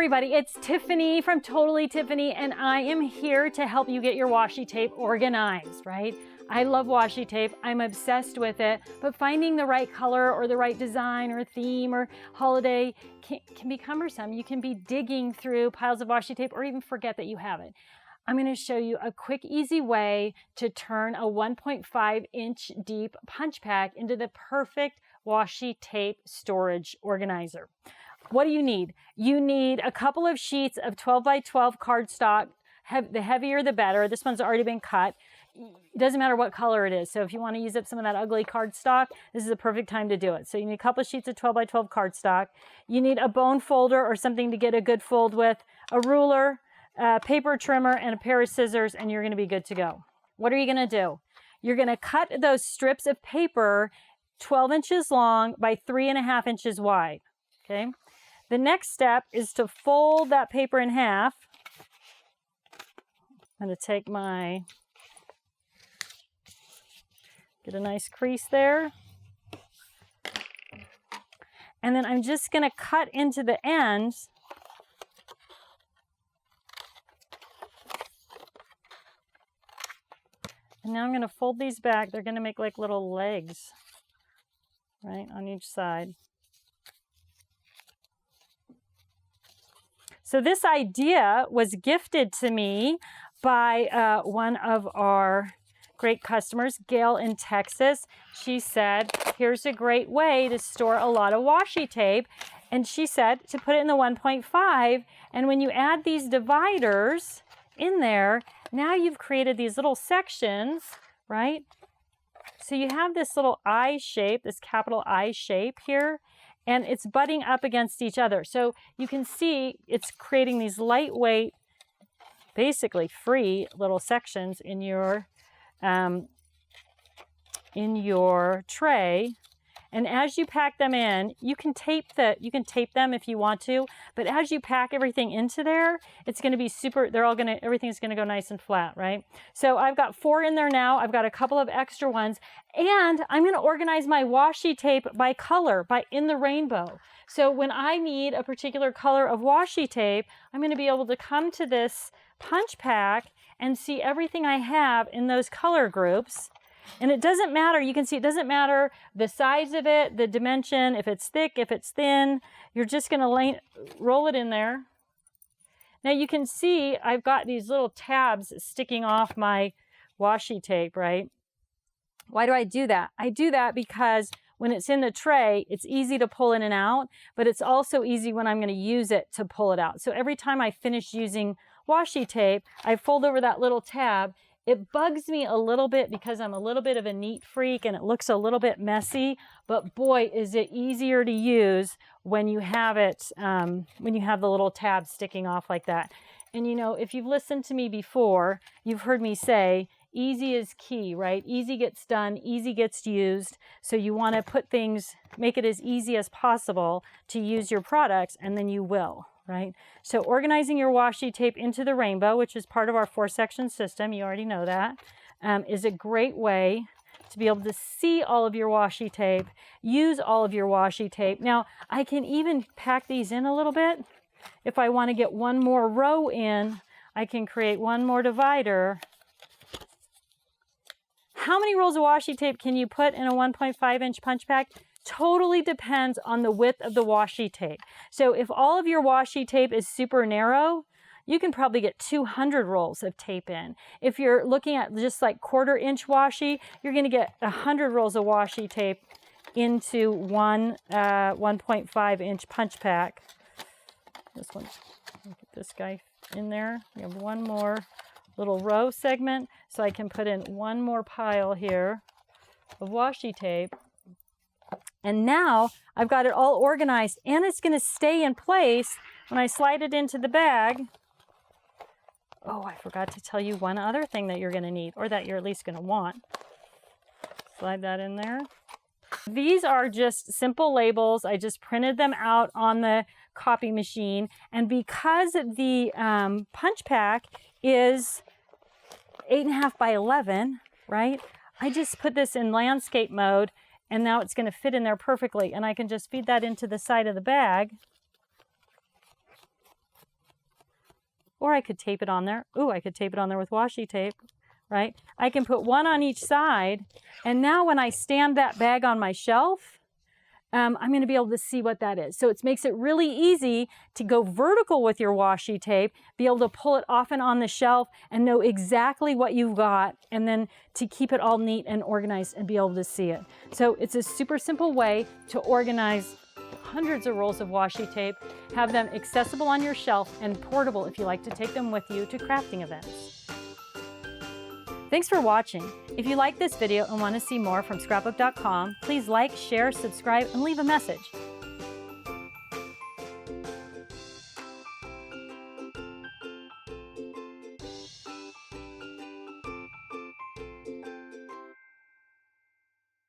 everybody, it's Tiffany from Totally Tiffany, and I am here to help you get your washi tape organized, right? I love washi tape. I'm obsessed with it, but finding the right color or the right design or theme or holiday can be cumbersome. You can be digging through piles of washi tape or even forget that you have it. I'm going to show you a quick, easy way to turn a 1.5-inch deep punch pack into the perfect washi tape storage organizer. What do you need? You need a couple of sheets of 12 by 12 cardstock. The heavier, the better. This one's already been cut. It doesn't matter what color it is. So if you want to use up some of that ugly cardstock, this is the perfect time to do it. So you need a couple of sheets of 12 by 12 cardstock. You need a bone folder or something to get a good fold with, a ruler, a paper trimmer, and a pair of scissors, and you're going to be good to go. What are you going to do? You're going to cut those strips of paper 12 inches long by 3.5 inches wide. Okay. The next step is to fold that paper in half. I'm going to take get a nice crease there. And then I'm just going to cut into the ends. And now I'm going to fold these back. They're going to make like little legs, right, on each side. So this idea was gifted to me by one of our great customers, Gail in Texas. She said, here's a great way to store a lot of washi tape. And she said to put it in the 1.5. And when you add these dividers in there, now you've created these little sections, right? So you have this little I shape, this capital I shape here. And it's butting up against each other. So you can see it's creating these lightweight, basically free little sections in your tray. And as you pack them in, you can tape them if you want to, but as you pack everything into there, it's going to be everything's going to go nice and flat, right? So I've got 4 in there now. I've got a couple of extra ones, and I'm going to organize my washi tape by color, in the rainbow. So when I need a particular color of washi tape, I'm going to be able to come to this punch pack and see everything I have in those color groups. And it doesn't matter, you can see it doesn't matter the size of it, the dimension, if it's thick, if it's thin, you're just going to roll it in there. Now you can see I've got these little tabs sticking off my washi tape, right? Why do I do that? I do that because when it's in the tray, it's easy to pull in and out, but it's also easy when I'm going to use it to pull it out. So every time I finish using washi tape, I fold over that little tab. It bugs me a little bit because I'm a little bit of a neat freak and it looks a little bit messy, but boy, is it easier to use when you have it, when you have the little tab sticking off like that. And you know, if you've listened to me before, you've heard me say, easy is key, right? Easy gets done, easy gets used. So you want to make it as easy as possible to use your products, and then you will. Right? So organizing your washi tape into the rainbow, which is part of our 4-section system, you already know that, is a great way to be able to see all of your washi tape, use all of your washi tape. Now, I can even pack these in a little bit. If I want to get one more row in, I can create one more divider. How many rolls of washi tape can you put in a 1.5-inch punch pack? Totally depends on the width of the washi tape. So if all of your washi tape is super narrow, you can probably get 200 rolls of tape in. If you're looking at just like 1/4-inch washi, you're going to get 100 rolls of washi tape into one 1.5-inch punch pack. Get this guy in there. We have one more little row segment, so I can put in one more pile here of washi tape. And now I've got it all organized, and it's going to stay in place when I slide it into the bag. Oh, I forgot to tell you one other thing that you're going to need, or that you're at least going to want. Slide that in there. These are just simple labels. I just printed them out on the copy machine. And because the punch pack is 8.5 by 11, right? I just put this in landscape mode, and now it's going to fit in there perfectly. And I can just feed that into the side of the bag. or I could tape it on there. Ooh, I could tape it on there with washi tape, right? I can put one on each side, and now when I stand that bag on my shelf, I'm going to be able to see what that is. So it makes it really easy to go vertical with your washi tape, be able to pull it off and on the shelf and know exactly what you've got, and then to keep it all neat and organized and be able to see it. So it's a super simple way to organize hundreds of rolls of washi tape, have them accessible on your shelf and portable if you like to take them with you to crafting events. Thanks for watching. If you like this video and want to see more from Scrapbook.com, please like, share, subscribe, and leave a message.